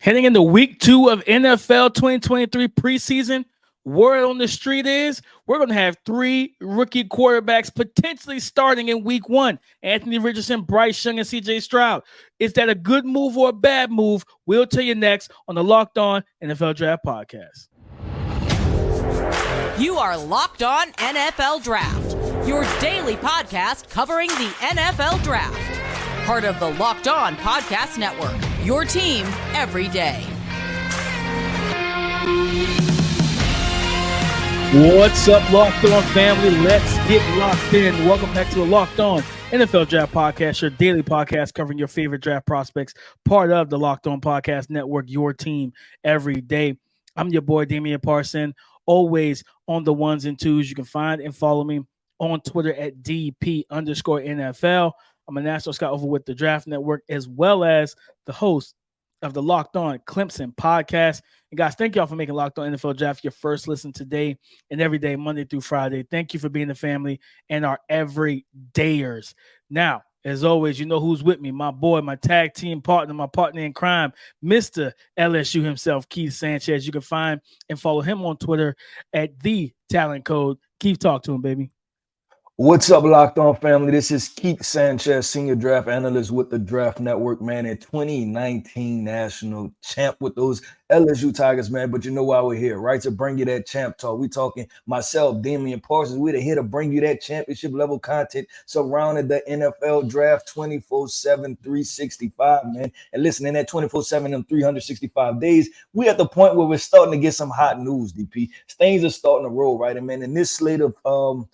Heading into week 2 of NFL 2023 preseason, word on the street is we're going to have 3 rookie quarterbacks potentially starting in week 1. Anthony Richardson, Bryce Young, and CJ Stroud. Is that a good move or a bad move? We'll tell you next on the Locked On NFL Draft Podcast. You are Locked On NFL Draft, your daily podcast covering the NFL Draft. Part of the Locked On Podcast Network, your team every day. What's up, Locked On family? Let's get locked in. Welcome back to the Locked On NFL Draft Podcast, your daily podcast covering your favorite draft prospects, part of the Locked On Podcast Network, your team every day. I'm your boy, Damian Parson, always on the ones and twos. You can find and follow me on Twitter at DP_NFL. I'm a national scout over with the Draft Network, as well as the host of the Locked On Clemson podcast. And guys, thank y'all for making Locked On NFL Draft your first listen today and every day, Monday through Friday. Thank you for being the family and our everydayers. Now, as always, you know who's with me, my boy, my tag team partner, my partner in crime, Mr. LSU himself, Keith Sanchez. You can find and follow him on Twitter at The Talent Code. Keith, talk to him, baby. What's up, Locked On family? This is Keith Sanchez, senior draft analyst with the Draft Network, man, and 2019 national champ with those LSU Tigers, man. But you know why we're here, right? To bring you that champ talk. We talking myself, Damian Parsons. We're here to bring you that championship level content surrounding the NFL Draft 24/7, 365, man. And listen, in that 24/7 and 365 days, we at the point where we're starting to get some hot news, DP. Things are starting to roll, right? And man, in this slate of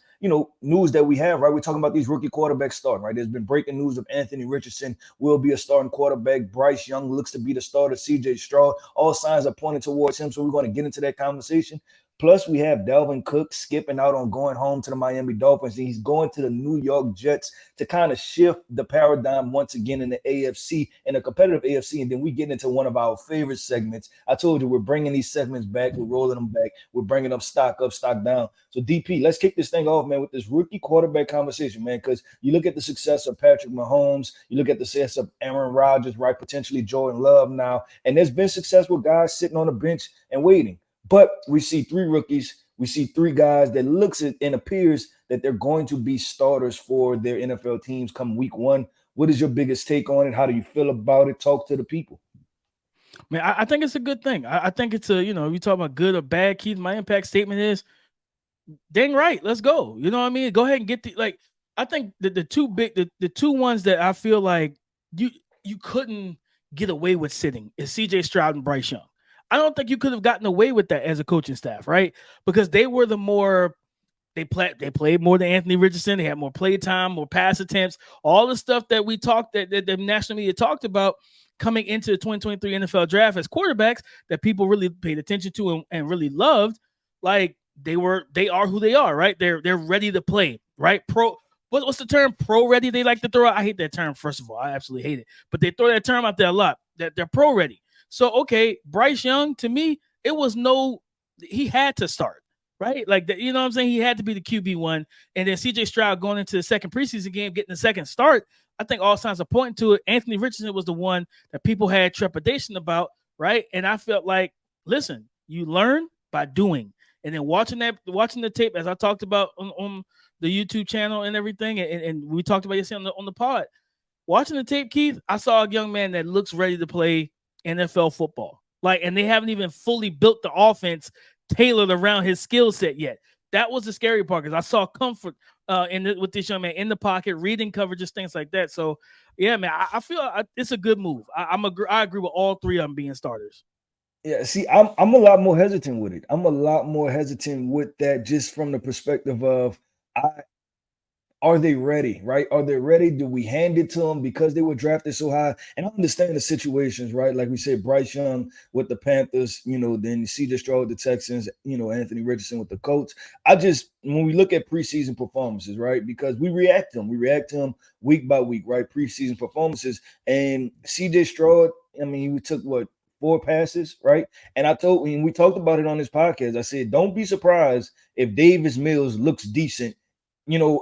news that we have, right? We're talking about these rookie quarterbacks starting, right? There's been breaking news of Anthony Richardson will be a starting quarterback. Bryce Young looks to be the starter. CJ Stroud, all signs are pointing towards him. So we're going to get into that conversation. Plus, we have Dalvin Cook skipping out on going home to the Miami Dolphins, and he's going to the New York Jets to kind of shift the paradigm once again in the AFC, in a competitive AFC. And then we get into one of our favorite segments. I told you we're bringing these segments back. We're rolling them back. We're bringing up, stock down. So, DP, let's kick this thing off, man, with this rookie quarterback conversation, man, because you look at the success of Patrick Mahomes. You look at the success of Aaron Rodgers, right, potentially Jordan Love now. And there's been successful guys sitting on the bench and waiting. But we see 3 rookies. We see 3 guys that looks at and appears that they're going to be starters for their NFL teams come week 1. What is your biggest take on it? How do you feel about it? Talk to the people. Man, I think it's a good thing. I think it's a, we talk about good or bad, Keith. My impact statement is, dang right, let's go. You know what I mean? Go ahead and get I think the two ones that I feel like you couldn't get away with sitting is CJ Stroud and Bryce Young. I don't think you could have gotten away with that as a coaching staff, right? Because they were they played more than Anthony Richardson. They had more play time, more pass attempts, all the stuff that we talked that the national media talked about coming into the 2023 NFL draft as quarterbacks that people really paid attention to and really loved. Like they are who they are, right? They're ready to play, right? What's the term? Pro ready? They like to throw out. I hate that term. First of all, I absolutely hate it, but they throw that term out there a lot. That they're pro ready. So, okay, Bryce Young, to me, he had to start, right? Like, you know what I'm saying? He had to be the QB1. And then CJ Stroud going into the second preseason game, getting the second start, I think all signs are pointing to it. Anthony Richardson was the one that people had trepidation about, right? And I felt like, listen, you learn by doing. And then watching the tape, as I talked about on the YouTube channel and everything, and we talked about yesterday on the pod, watching the tape, Keith, I saw a young man that looks ready to play NFL football. And they haven't even fully built the offense tailored around his skill set yet. That was the scary part because I saw comfort with this young man in the pocket, reading coverages, things like that. So, yeah, man, I feel it's a good move. I agree with all 3 of them being starters. Yeah, see, I'm a lot more hesitant with it. I'm a lot more hesitant with that just from the perspective of are they ready, right? Are they ready? Do we hand it to them because they were drafted so high? And I understand the situations, right? Like we said, Bryce Young with the Panthers, then CJ Stroud with the Texans, Anthony Richardson with the Colts. When we look at preseason performances, right? Because we react to them week by week, right? Preseason performances. And CJ Stroud, he took 4 passes, right? And we talked about it on this podcast. I said, don't be surprised if Davis Mills looks decent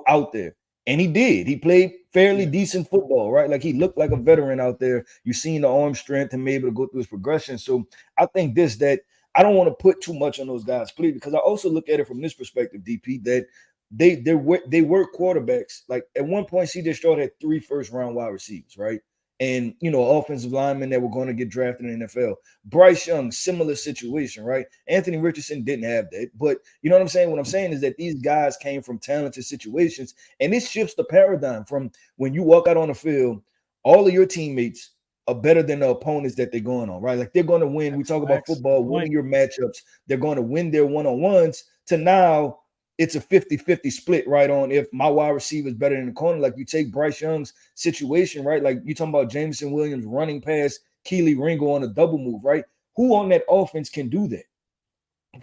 out there. And he did. He played fairly decent football, right? Like he looked like a veteran out there. You've seen the arm strength and be able to go through his progression. So I think that I don't want to put too much on those guys, please, because I also look at it from this perspective, DP, that they were quarterbacks. Like at one point, CJ Stroud had 3 first-round wide receivers, right? And offensive linemen that were going to get drafted in the NFL. Bryce Young, similar situation, right? Anthony Richardson didn't have that. But you know what I'm saying? What I'm saying is that these guys came from talented situations, and this shifts the paradigm from when you walk out on the field, all of your teammates are better than the opponents that they're going on, right? Like they're going to win. We talk about football, winning your matchups. They're going to win their one-on-ones to now it's a 50-50 split, right? On if my wide receiver is better than the corner. Like you take Bryce Young's situation, right? Like you talking about Jameson Williams running past Keely Ringo on a double move, right? Who on that offense can do that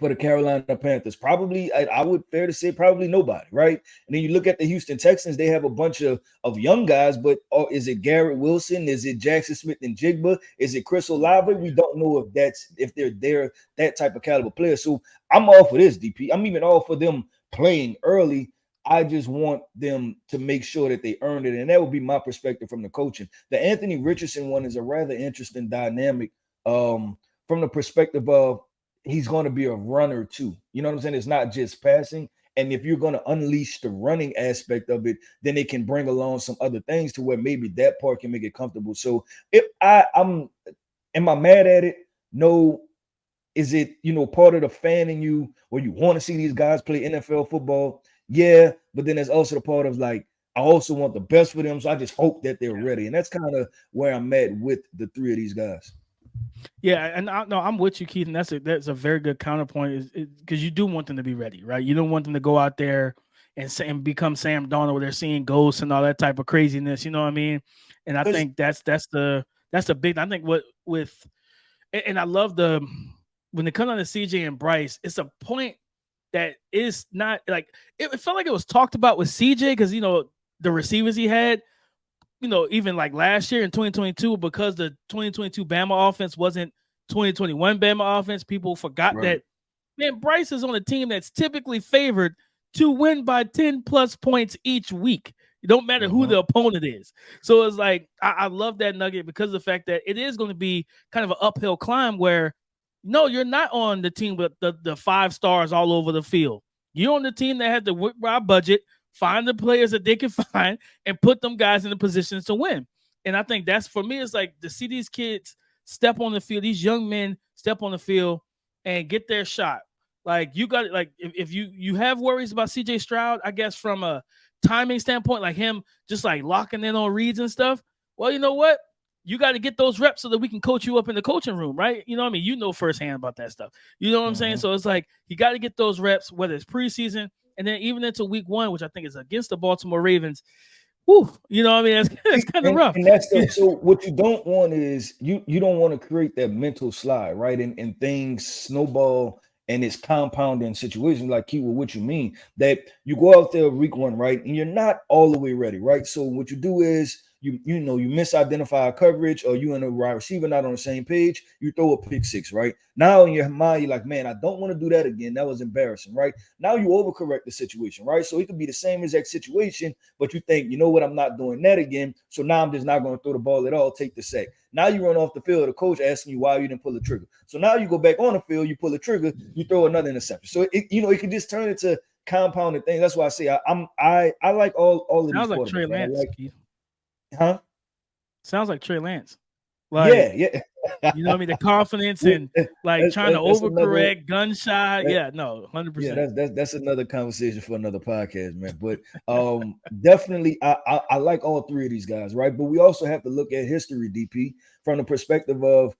for the Carolina Panthers? Probably, I would fair to say probably nobody, right? And then you look at the Houston Texans, they have a bunch of young guys, but is it Garrett Wilson? Is it Jackson Smith and Jigba? Is it Chris Olave? We don't know if they're that type of caliber player. So I'm all for this, DP. I'm even all for them playing early. I just want them to make sure that they earn it. And that would be my perspective from the coaching. The Anthony Richardson one is a rather interesting dynamic from the perspective of he's going to be a runner too. You know what I'm saying? It's not just passing. And if you're going to unleash the running aspect of it, then it can bring along some other things to where maybe that part can make it comfortable. So if am I mad at it? No. Is it, part of the fan in you where you want to see these guys play NFL football? Yeah, but then there's also the part of like, I also want the best for them, so I just hope that they're ready. And that's kind of where I'm at with the 3 of these guys. Yeah, and I'm with you, Keith, and that's a very good counterpoint, because you do want them to be ready, right? You don't want them to go out there and become Sam Darnold where they're seeing ghosts and all that type of craziness. You know what I mean? And I think that's the big. I think and I love when it comes on to CJ and Bryce, it's a point that is not like it felt like it was talked about with CJ because the receivers he had, even like last year in 2022, because the 2022 Bama offense wasn't 2021 Bama offense, people forgot that, man, Bryce is on a team that's typically favored to win by 10 plus points each week. It don't matter who the opponent is. So it's like, I love that nugget because of the fact that it is going to be kind of an uphill climb where, no, you're not on the team with the 5 stars all over the field. You're on the team that had the wide budget, find the players that they can find, and put them guys in the positions to win. And I think that's, for me, it's like to see these kids step on the field, these young men step on the field and get their shot. Like you got, like if you have worries about CJ Stroud, I guess from a timing standpoint, like him just like locking in on reads and stuff. Well, you know what? You got to get those reps so that we can coach you up in the coaching room, right? You know what I mean? You know firsthand about that stuff. You know what I'm saying? So it's like you got to get those reps, whether it's preseason and then even into week 1, which I think is against the Baltimore Ravens. Whew, you know what I mean? It's kind of rough. And that's so what you don't want is you don't want to create that mental slide, right? And things snowball and it's compounding situations like Keith, what you mean that you go out there week 1, right? And you're not all the way ready, right? So what you do is you misidentify coverage, or you and the wide receiver not on the same page, you throw a pick 6, right? Now in your mind, you're like, man, I don't want to do that again. That was embarrassing, right? Now you overcorrect the situation, right? So it could be the same exact situation, but you think, you know what, I'm not doing that again. So now I'm just not going to throw the ball at all, take the sack. Now you run off the field, the coach asking you why you didn't pull the trigger. So now you go back on the field, you pull the trigger, you throw another interception. So it can just turn into compounded things. That's why I say I like all of these. Sounds like Trey Lance. Huh? Sounds like Trey Lance. Like, yeah. You know what I mean? The confidence and like trying to overcorrect, gun shy. Yeah, no, 100%. Yeah, that's another conversation for another podcast, man. But definitely, I like all 3 of these guys, right? But we also have to look at history, DP, from the perspective of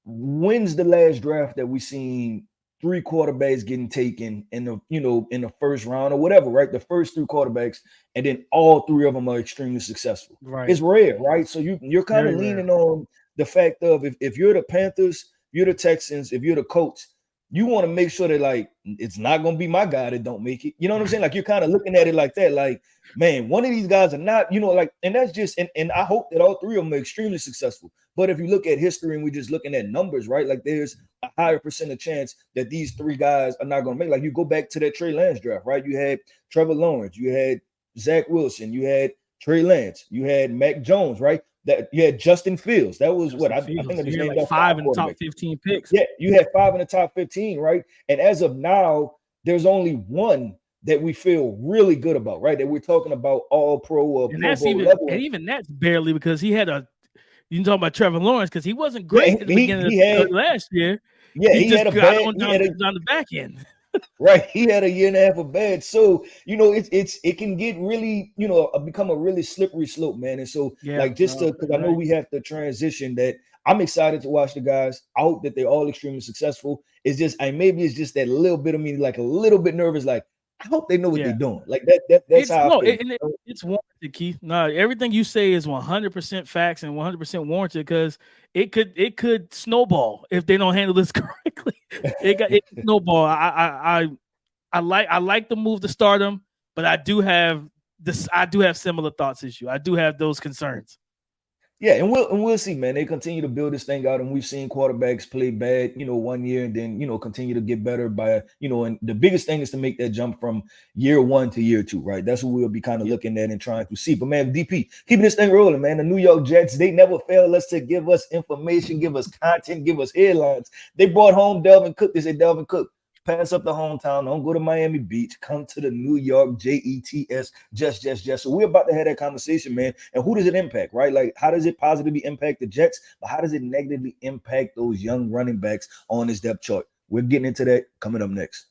when's the last draft that we seen 3 quarterbacks getting taken in the first round or whatever, right? The first 3 quarterbacks, and then all 3 of them are extremely successful. Right. It's rare, right? So you're kind of leaning on the fact of if you're the Panthers, you're the Texans, if you're the Colts, you want to make sure that like it's not going to be my guy that don't make it. You know what I'm saying? Like you're kind of looking at it like that, like, man, one of these guys are not, like, and that's just, and I hope that all 3 of them are extremely successful. But if you look at history and we're just looking at numbers, right? Like there's a higher percentage chance that these 3 guys are not going to make. Like you go back to that Trey Lance draft, right? You had Trevor Lawrence, you had Zach Wilson, you had Trey Lance, you had Mac Jones, right? That you had Justin Fields. That was what I think I just named like off 5 in the top 15 picks. Yeah, you had 5 in the top 15, right? And as of now, there's only one that we feel really good about, right? That we're talking about all pro or And Pro that's Bowl even level. and even that's barely because he had you can talk about Trevor Lawrence because he wasn't Yeah, great at the beginning of last year. Yeah, he just had a got bad, on down the back end. Right, he had a year and a half of bad. So it can get really become a really slippery slope, man. And so because I know we have to transition that. I'm excited to watch the guys. I hope that they're all extremely successful. It's just maybe it's just that little bit of me like a little bit nervous. Like I hope they know what they're doing. Like that's how I feel. It's warranted, Keith. No, everything you say is 100% facts and 100% warranted because it could snowball if they don't handle this correctly. It snowball. I like the move to stardom, but I do have similar thoughts as you. I do have those concerns. Yeah, and we'll see, man. They continue to build this thing out, and we've seen quarterbacks play bad, 1 year, and then continue to get better by, and the biggest thing is to make that jump from year 1 to year 2, right? That's what we'll be kind of looking at and trying to see. But man, DP, keeping this thing rolling, man. The New York Jets, they never fail us to give us information, give us content, give us headlines. They brought home Dalvin Cook. They said, Dalvin Cook, pass up the hometown. Don't go to Miami Beach. Come to the New York Jets. Just. So we're about to have that conversation, man. And who does it impact, right? Like, how does it positively impact the Jets? But how does it negatively impact those young running backs on this depth chart? We're getting into that coming up next.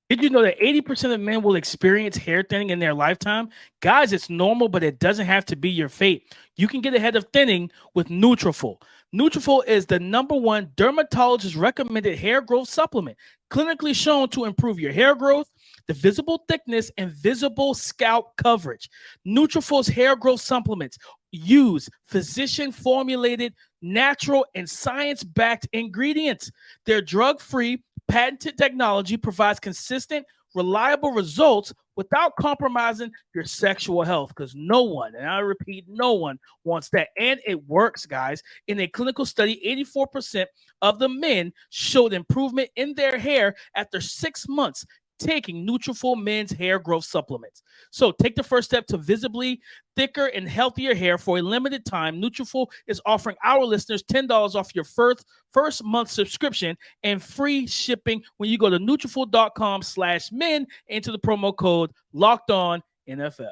Did you know that 80% of men will experience hair thinning in their lifetime? Guys, it's normal, but it doesn't have to be your fate. You can get ahead of thinning with Nutrafol. Nutrafol is the #1 dermatologist recommended hair growth supplement, clinically shown to improve your hair growth, the visible thickness, and visible scalp coverage. Nutrafol's hair growth supplements use physician-formulated, natural, and science-backed ingredients. They're drug-free. Patented technology provides consistent, reliable results without compromising your sexual health because no one, and I repeat, no one wants that. And it works, guys. In a clinical study, 84% of the men showed improvement in their hair after 6 months taking Nutrafol men's hair growth supplements. So take the first step to visibly thicker and healthier hair for a limited time. Nutrafol is offering our listeners $10 off your first month subscription and free shipping when you go to Nutrafol.com/men into the promo code LOCKEDONNFL.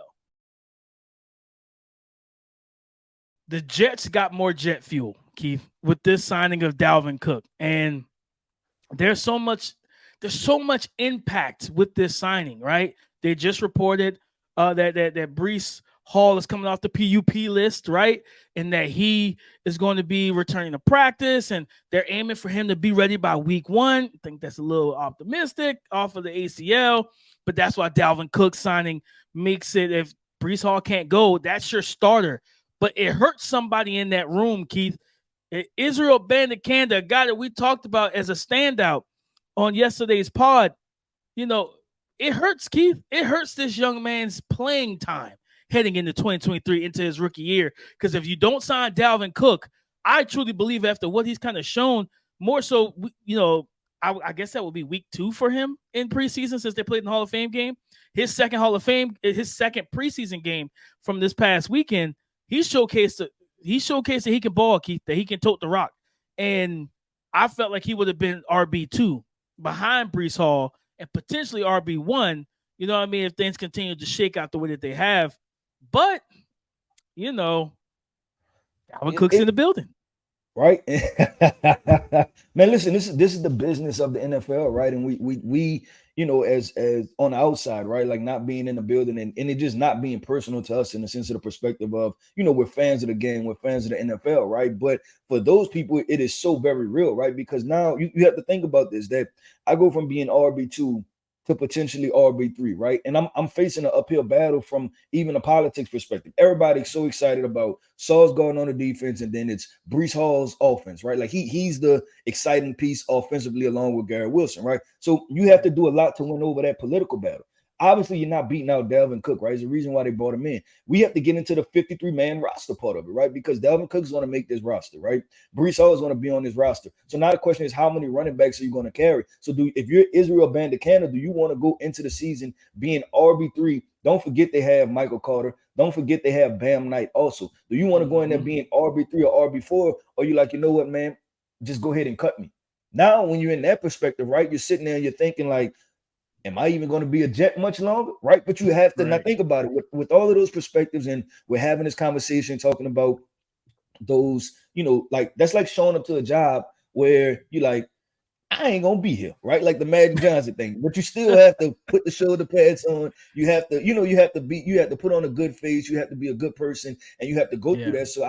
The Jets got more jet fuel, Keith, with this signing of Dalvin Cook. And there's so much impact with this signing, right? They just reported that Bryce Hall is coming off the PUP list, right? And that he is going to be returning to practice, and they're aiming for him to be ready by week 1. I think that's a little optimistic off of the ACL, but that's why Dalvin Cook signing makes it. If Bryce Hall can't go, that's your starter. But it hurts somebody in that room, Keith. Israel Bandakanda, a guy that we talked about as a standout on yesterday's pod, it hurts, Keith. It hurts this young man's playing time heading into 2023, into his rookie year. Because if you don't sign Dalvin Cook, I truly believe after what he's kind of shown, more so, I guess that would be week 2 for him in preseason since they played in the Hall of Fame game. His second preseason game from this past weekend, he showcased that he can ball, Keith, that he can tote the rock. And I felt like he would have been RB2 behind Bryce Hall and potentially RB1, if things continue to shake out the way that they have. But, Dalvin Cook's in the building. Right? Man, listen, this is the business of the NFL, right? And we as on the outside, right? Like not being in the building and it just not being personal to us in the sense of the perspective of, we're fans of the game, we're fans of the NFL, right? But for those people, it is so very real, right? Because now you have to think about this, that I go from being RB2 to potentially RB3, right? And I'm facing an uphill battle from even a politics perspective. Everybody's so excited about Sauce going on the defense, and then it's Bryce Hall's offense, right? Like he's the exciting piece offensively along with Garrett Wilson, right? So you have to do a lot to win over that political battle. obviously you're not beating out Dalvin Cook, right? It's the reason why they brought him in. We have to get into the 53-man roster part of it, right? Because Dalvin Cook is going to make this roster, right? Bryce Young is going to be on this roster. So now the question is, how many running backs are you going to carry? So if you're Israel Bandicana, do you want to go into the season being RB3? Don't forget they have Michael Carter. Don't forget they have Bam Knight also. Do you want to go in there being RB3 or RB4? Or you like, you know what, man, just go ahead and cut me. Now, when you're in that perspective, right, you're sitting there and you're thinking like, am I even going to be a Jet much longer? Right. But you have to not think about it with all of those perspectives. And we're having this conversation talking about those, like that's like showing up to a job where you're like, I ain't gonna be here, right? Like the Magic Johnson thing, but you still have to put the shoulder pads on. You have to, you have to put on a good face. You have to be a good person, and you have to go through that. So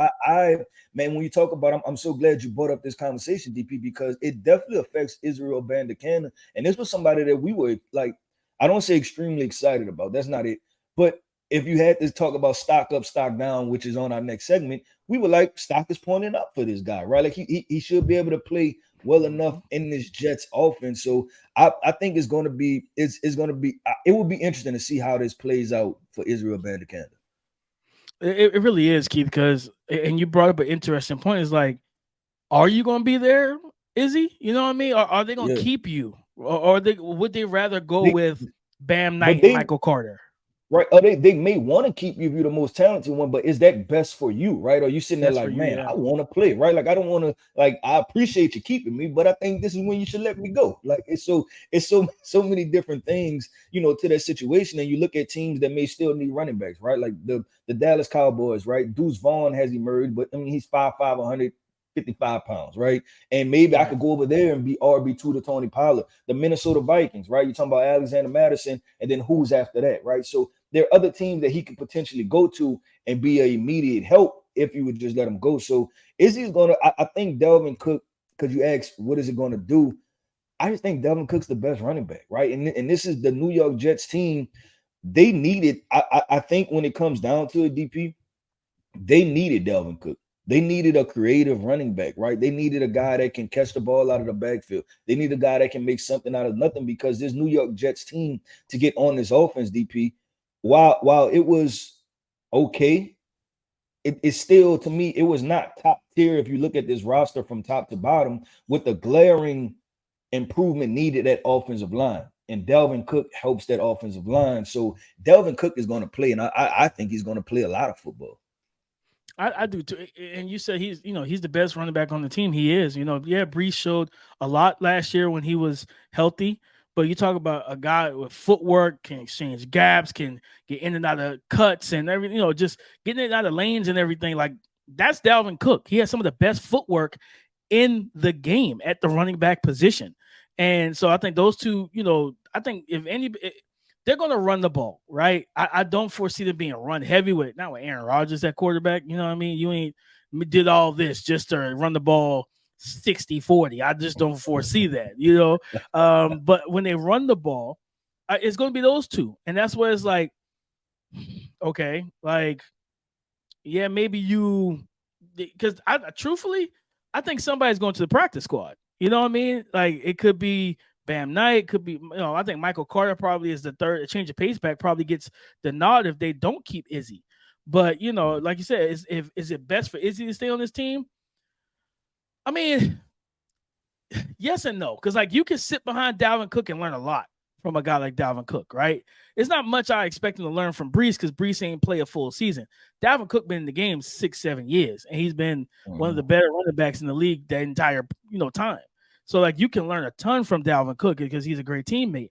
man, when you talk about, I'm so glad you brought up this conversation, DP, because it definitely affects Israel Bandicana. And this was somebody that we were like, I don't say extremely excited about. That's not it. But if you had to talk about stock up, stock down, which is on our next segment, we were like, stock is pointing up for this guy, right? Like he should be able to play well enough in this Jets offense. So I think it will be interesting to see how this plays out for Israel Bandicana. It really is, Keith, because, and you brought up an interesting point, is like, are you going to be there, Izzy? You know what I mean? Or are they going to keep you? Or would they rather go with Bam Knight and Michael Carter? Right. Or they may want to keep you if you're the most talented one, but is that best for you, right? Or you sitting there like, man, I want to play, right? Like, I don't want to, like, I appreciate you keeping me, but I think this is when you should let me go. Like, it's so many different things, to that situation. And you look at teams that may still need running backs, right? Like the Dallas Cowboys, right? Deuce Vaughn has emerged, but I mean, he's 5'5", 155 pounds, right? And maybe I could go over there and be RB2 to Tony Pollard. The Minnesota Vikings, right? You're talking about Alexander Madison, and then who's after that, right? So there are other teams that he could potentially go to and be an immediate help if you would just let him go. So Izzy's going to, I think Dalvin Cook, because you asked, what is it going to do? I just think Dalvin Cook's the best running back, right? And this is the New York Jets team. They needed, I think when it comes down to it, DP, they needed Dalvin Cook. They needed a creative running back, right? They needed a guy that can catch the ball out of the backfield. They need a guy that can make something out of nothing, because this New York Jets team, to get on this offense, DP, while it was okay, it still, to me, it was not top tier if you look at this roster from top to bottom, with the glaring improvement needed at offensive line. And Dalvin Cook helps that offensive line. So Dalvin Cook is going to play, and I think he's going to play a lot of football. I do too. And you said he's the best running back on the team. He is. Bryce showed a lot last year when he was healthy. But you talk about a guy with footwork, can exchange gaps, can get in and out of cuts and everything, just getting in and out of lanes and everything. Like, that's Dalvin Cook. He has some of the best footwork in the game at the running back position. And so I think those two, I think they're going to run the ball, right? I don't foresee them being run heavy with Aaron Rodgers at quarterback. You know what I mean? You ain't did all this just to run the ball 60-40. I just don't foresee that, but when they run the ball, it's going to be those two. And that's where it's like, okay, like, yeah, maybe because truthfully, I think somebody's going to the practice squad. You know what I mean? Like, it could be Bam Knight, could be, I think Michael Carter probably is the third. A change of pace back probably gets the nod if they don't keep Izzy. But, like you said, is it best for Izzy to stay on this team? I mean, yes and no, because like you can sit behind Dalvin Cook and learn a lot from a guy like Dalvin Cook, right? It's not much I expect him to learn from Bryce, because Bryce ain't play a full season. Dalvin Cook been in the game 6-7 years, and he's been one of the better running backs in the league that entire time. So like you can learn a ton from Dalvin Cook because he's a great teammate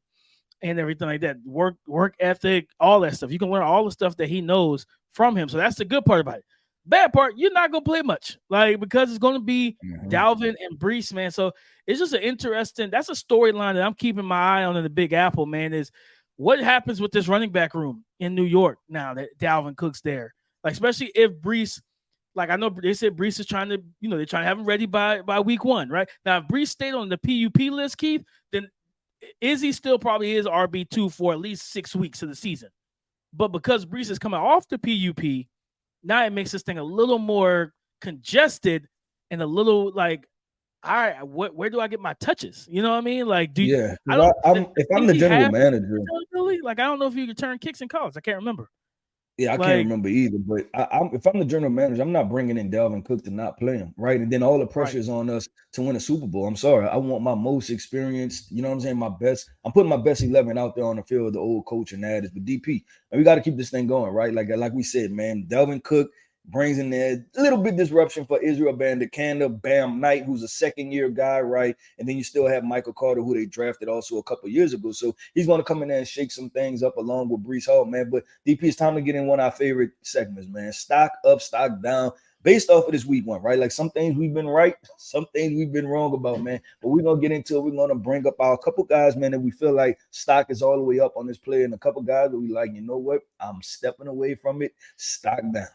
and everything like that. Work ethic, all that stuff. You can learn all the stuff that he knows from him. So that's the good part about it. Bad part, you're not going to play much, like, because it's going to be Dalvin and Bryce, man. So it's just that's a storyline that I'm keeping my eye on in the Big Apple, man, is what happens with this running back room in New York now that Dalvin Cook's there. Like, especially if Bryce, like, I know they said Bryce is trying to, they're trying to have him ready by week 1, right? Now, if Bryce stayed on the PUP list, Keith, then Izzy still probably is RB2 for at least 6 weeks of the season. But because Bryce is coming off the PUP, now it makes this thing a little more congested and a little like, all right, where do I get my touches? You know what I mean? Like, if I'm the general manager, really? Like, I don't know if you return kicks in college. I can't remember. Yeah, I can't remember either. But if I'm the general manager, I'm not bringing in Dalvin Cook to not play him, right? And then all the pressure is on us to win a Super Bowl. I'm sorry. I want my most experienced, you know what I'm saying, my best. I'm putting my best 11 out there on the field, the old coach and that is the DP. And we got to keep this thing going, right? Like we said, man, Dalvin Cook brings in there a little bit disruption for Israel Bandicanda, Bam Knight, who's a second-year guy, right? And then you still have Michael Carter, who they drafted also a couple years ago. So he's going to come in there and shake some things up along with Breece Hall, man. But DP, it's time to get in one of our favorite segments, man. Stock up, stock down, based off of this week one, right? Like some things we've been right, some things we've been wrong about, man. But we're going to get into it. We're going to bring up our couple guys, man, that we feel like stock is all the way up on this player, and a couple guys that we like, you know what? I'm stepping away from it. Stock down.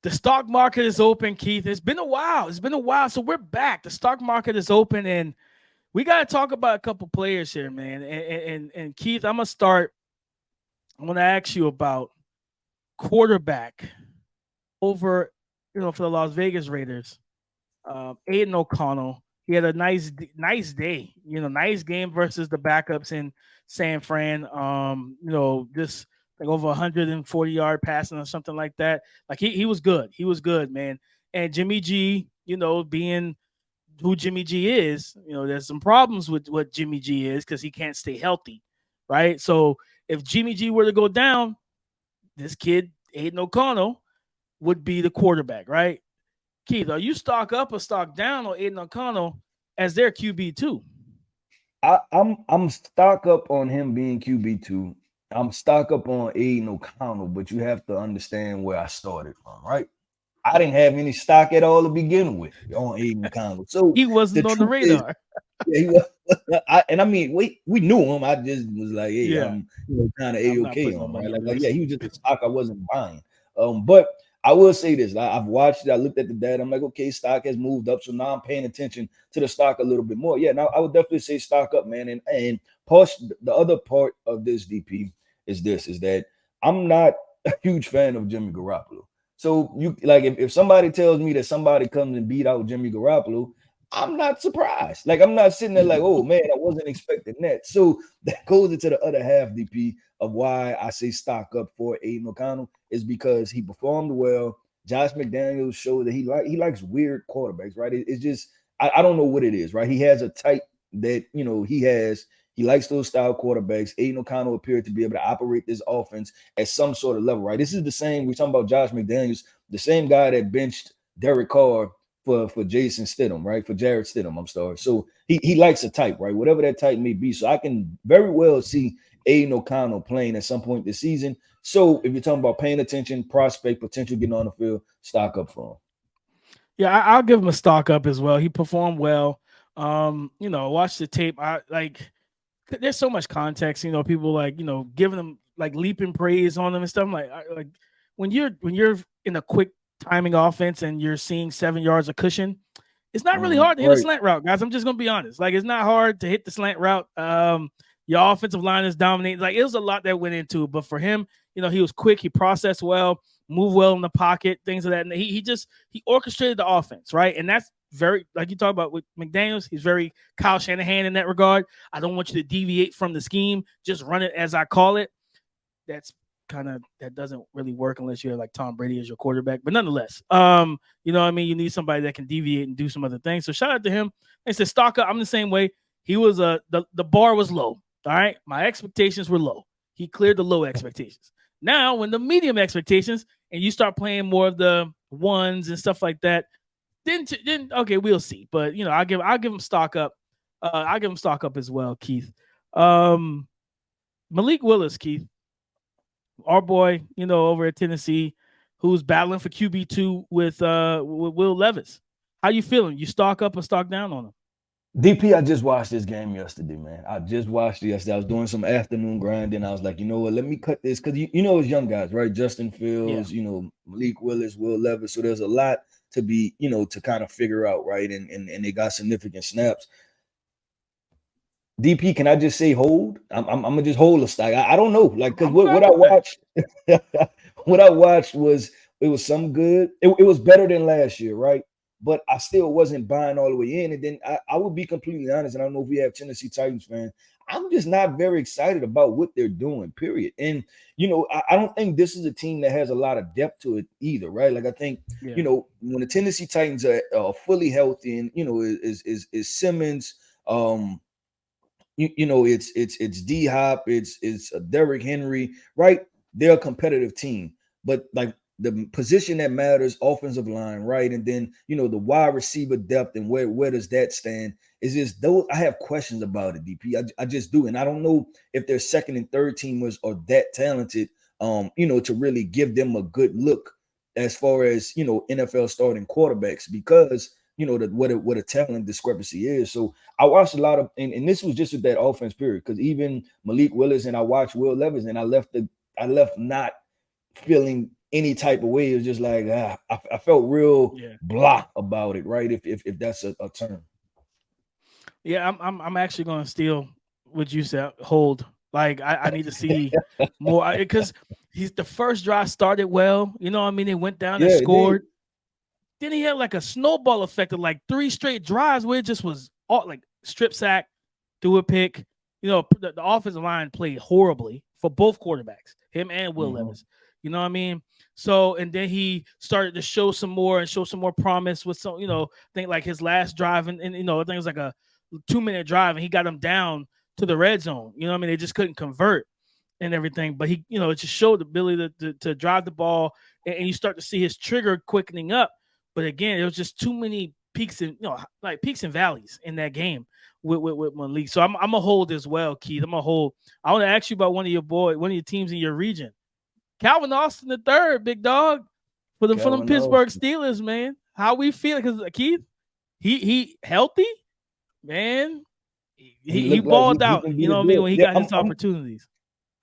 The stock market is open, Keith. It's been a while. So we're back. The stock market is open, and we got to talk about a couple players here, man. And Keith, I'm going to ask you about quarterback over, for the Las Vegas Raiders. Aiden O'Connell. He had a nice day, nice game versus the backups in San Fran. Just like over 140-yard passing or something like that. Like he was good. He was good, man. And Jimmy G, being who Jimmy G is, there's some problems with what Jimmy G is because he can't stay healthy, right? So if Jimmy G were to go down, this kid, Aiden O'Connell, would be the quarterback, right? Keith, are you stock up or stock down on Aiden O'Connell as their QB2? I'm stock up on him being QB2. I'm stock up on Aiden O'Connell, but you have to understand where I started from, right? I didn't have any stock at all to begin with on Aiden O'Connell. So he wasn't on the radar. Yeah, he was. We knew him. I just was like, hey, I'm kind of A-okay on, right? Like, he was just a stock I wasn't buying. But I will say this. I've watched it. I looked at the data. I'm like, okay, stock has moved up. So now I'm paying attention to the stock a little bit more. Yeah, now I would definitely say stock up, man. And the other part of this, DP, is that I'm not a huge fan of Jimmy Garoppolo. So you like if somebody tells me that somebody comes and beat out Jimmy Garoppolo, I'm not surprised. Like I'm not sitting there like, oh man, I wasn't expecting that. So that goes into the other half, DP, of why I say stock up for Aiden O'Connell is because he performed well. Josh McDaniels showed that he likes weird quarterbacks, right? It's just I don't know what it is, right? He has a type that he likes those style quarterbacks. Aiden O'Connell appeared to be able to operate this offense at some sort of level, right? This is the same. We're talking about Josh McDaniels, the same guy that benched Derek Carr for Jason Stidham, right? For Jarrett Stidham, I'm sorry. So he likes a type, right? Whatever that type may be. So I can very well see Aiden O'Connell playing at some point this season. So if you're talking about paying attention, prospect, potential getting on the field, stock up for him. Yeah, I'll give him a stock up as well. He performed well. Watch the tape. There's so much context, people giving them like leaping praise on them and stuff. Like when you're in a quick timing offense and you're seeing 7 yards of cushion, it's not really hard to hit a slant route, guys. I'm just gonna be honest. Like it's not hard to hit the slant route. Your offensive line is dominating. Like it was a lot that went into it, but for him, he was quick. He processed well, moved well in the pocket, things of that. And he orchestrated the offense, right? And that's very, like you talk about with McDaniels, he's very Kyle Shanahan in that regard. I don't want you to deviate from the scheme. Just run it as I call it. That doesn't really work unless you have like Tom Brady as your quarterback. But nonetheless, you need somebody that can deviate and do some other things. So shout out to him. I said stock up. I'm the same way. He was the bar was low. All right. My expectations were low. He cleared the low expectations. Now, when the medium expectations and you start playing more of the ones and stuff like that, then okay, we'll see. But I'll give him stock up. I'll give him stock up as well, Keith. Malik Willis, Keith, our boy, over at Tennessee, who's battling for QB2 with Will Levis. How you feeling? You stock up or stock down on him? DP, I just watched this game yesterday, man. I just watched it yesterday. I was doing some afternoon grinding. I was like, you know what? Let me cut this because it's young guys, right? Justin Fields, Malik Willis, Will Levis. So there's a lot to be, to kind of figure out, right? And they got significant snaps. DP, can I just say hold? I'm gonna just hold a stock. I don't know, like because what I watched, what I watched was it was some good. It was better than last year, right? but I still wasn't buying all the way in. And then I would be completely honest, and I don't know if we have Tennessee Titans fans. I'm just not very excited about what they're doing, period. And, I don't think this is a team that has a lot of depth to it either, right? Like, I think, when the Tennessee Titans are fully healthy and, is Simmons, it's D Hop, it's Derrick Henry, right? They're a competitive team, but like the position that matters, offensive line, right? And then the wide receiver depth and where does that stand? Is just those I have questions about it, DP. I just do, and I don't know if their second and third teamers are that talented, to really give them a good look as far as NFL starting quarterbacks because what a talent discrepancy is. So I watched a lot of, and this was just with that offense period, because even Malik Willis and I watched Will Levis, and I left not feeling any type of way. It was just like I felt real blah about it, right? If that's a term. Yeah, I'm actually going to steal what you said. Hold. Like I need to see more because he's the first drive started well. You know what I mean? They went down and scored. Then he had like a snowball effect of like 3 straight drives where it just was all like strip sack, threw a pick. The offensive line played horribly for both quarterbacks, him and Will Levis. You know what I mean? So, and then he started to show some more promise with some, I think like his last drive and I think it was like a 2-minute drive and he got him down to the red zone. You know what I mean? They just couldn't convert and everything, but he, it just showed the ability to drive the ball and you start to see his trigger quickening up. But again, it was just too many peaks and like peaks and valleys in that game with Malik. So I'm a hold as well, Keith. I'm a hold. I want to ask you about one of your teams in your region, Calvin Austin III, big dog, for the Pittsburgh Steelers, man. How we feel? Because Keith, he healthy, man. He balled out. You know what I mean when he got his opportunities.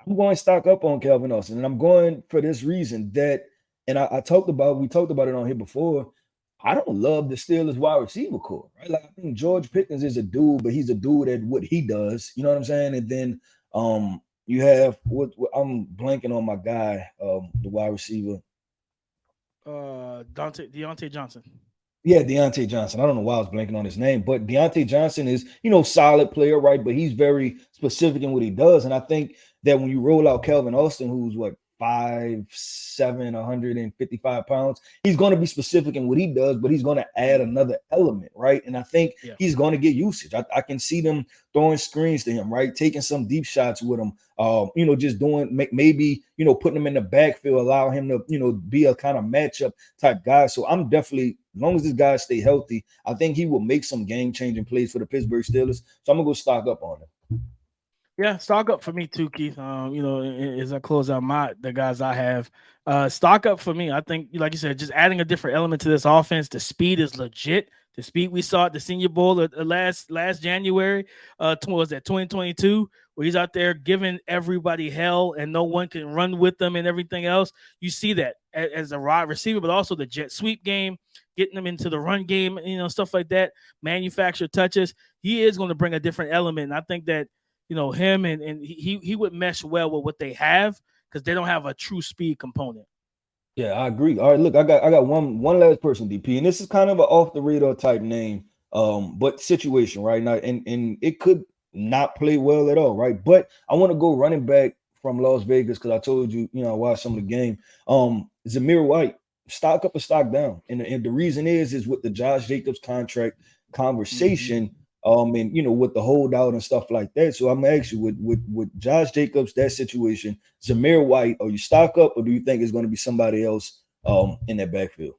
I'm going to stock up on Calvin Austin, and I'm going for this reason that, and we talked about it on here before. I don't love the Steelers wide receiver core, right? Like I think George Pickens is a dude, but he's a dude at what he does. You know what I'm saying? And then you have what I'm blanking on my guy, the wide receiver. Deontay Johnson. Yeah, Deontay Johnson. I don't know why I was blanking on his name, but Deontay Johnson is, solid player, right? But he's very specific in what he does. And I think that when you roll out Calvin Austin, who's 5'7", 155 pounds, he's going to be specific in what he does, but he's going to add another element, right? And I think he's going to get usage. I can see them throwing screens to him, right? Taking some deep shots with him, just doing maybe, putting him in the backfield, allow him to, be a kind of matchup type guy. So I'm definitely, as long as this guy stay healthy, I think he will make some game-changing plays for the Pittsburgh Steelers. So I'm going to go stock up on him. Yeah, stock up for me too, Keith. As I close out the guys I have, stock up for me. I think, like you said, just adding a different element to this offense. The speed is legit. The speed we saw at the Senior Bowl last January, was that 2022, where he's out there giving everybody hell and no one can run with them and everything else. You see that as a wide receiver, but also the jet sweep game, getting them into the run game, stuff like that. Manufactured touches. He is going to bring a different element, and I think that. Him and he would mesh well with what they have because they don't have a true speed component. Yeah, I agree. All right, look, I got one last person, DP, and this is kind of an off the radar type name, but situation right now, and it could not play well at all, right? But I want to go running back from Las Vegas because I told you, I watched some of the game. Zamir White, stock up or stock down, and the reason is with the Josh Jacobs contract conversation. And with the holdout and stuff like that. So I'm actually with Josh Jacobs, that situation, Zamir White, are you stock up or do you think it's going to be somebody else in that backfield?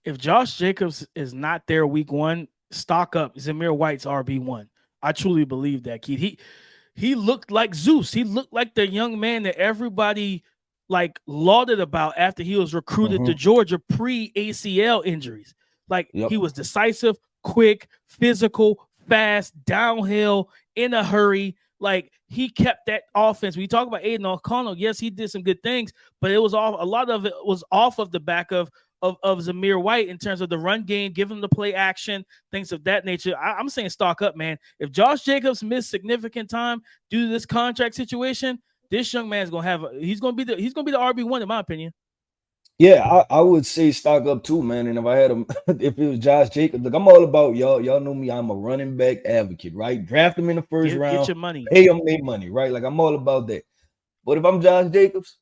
If Josh Jacobs is not there week 1, stock up. Zamir White's RB1. I truly believe that, Keith. He looked like Zeus. He looked like the young man that everybody lauded about after he was recruited to Georgia pre-ACL injuries. He was decisive, quick, physical, fast, downhill, in a hurry. He kept that offense. When you talk about Aiden O'Connell, yes, he did some good things, but a lot of it was off of the back of Zamir White in terms of the run game, give him the play action, things of that nature. I'm saying stock up, man. If Josh Jacobs missed significant time due to this contract situation, this young man's he's gonna be the RB1 in my opinion. Yeah, I would say stock up too, man. And if I had him, if it was Josh Jacobs, look, I'm all about y'all. Y'all know me. I'm a running back advocate, right? Draft him in the first Get round, your money. pay him their money, right? Like I'm all about that. But if I'm Josh Jacobs,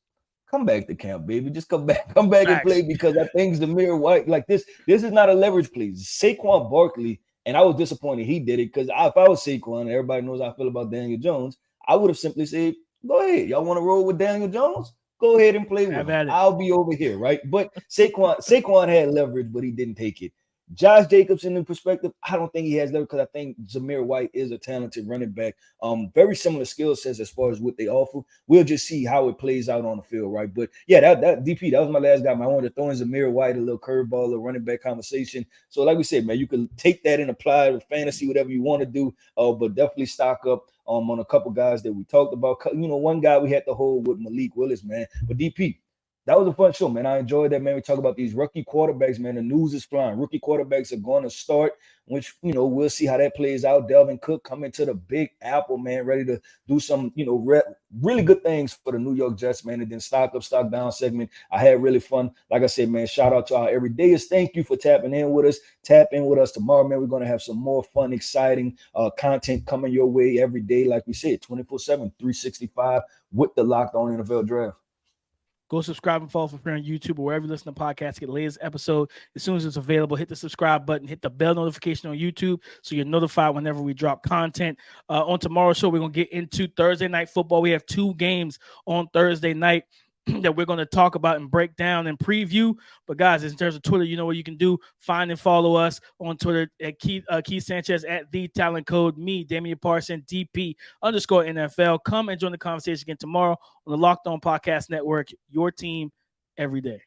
come back to camp, baby. Just come back and play Facts. because I think Zamir White, like this is not a leverage play. Saquon Barkley, and I was disappointed he did it because if I was Saquon, everybody knows how I feel about Daniel Jones. I would have simply said, "Go ahead, y'all want to roll with Daniel Jones? Go ahead and play with Have him. at it. I'll be over here, right?" But Saquon had leverage, but he didn't take it. Josh Jacobs, in perspective, I don't think he has leverage because I think Zamir White is a talented running back. Very similar skill sets as far as what they offer. We'll just see how it plays out on the field, right? But yeah, that DP, that was my last guy. Man. I wanted to throw in Zamir White, a little curveball, a running back conversation. So, like we said, man, you can take that and apply to fantasy, whatever you want to do. But definitely stock up on a couple guys that we talked about. You know, one guy we had to hold with Malik Willis, man. But DP, that was a fun show, man. I enjoyed that, man. We talk about these rookie quarterbacks, man. The news is flying. Rookie quarterbacks are going to start, which, you know, we'll see how that plays out. Dalvin Cook coming to the Big Apple, man, ready to do some, you know, really good things for the New York Jets, man. And then stock up, stock down segment. I had really fun. Like I said, man, shout out to our everydayers. Thank you for tapping in with us. Tap in with us tomorrow, man. We're going to have some more fun, exciting content coming your way every day. Like we said, 24/7, 365 with the Locked On NFL Draft. Go subscribe and follow for free on YouTube or wherever you listen to podcasts. Get the latest episode as soon as it's available. Hit the subscribe button. Hit the bell notification on YouTube so you're notified whenever we drop content. On tomorrow's show, we're going to get into Thursday night football. We have 2 games on Thursday night that we're going to talk about and break down and preview. But guys, in terms of Twitter, you know what you can do. Find and follow us on Twitter at Keith Sanchez at The Talent Code. Me, Damian Parson, DP_NFL. Come and join the conversation again tomorrow on the Locked On Podcast Network. Your team every day.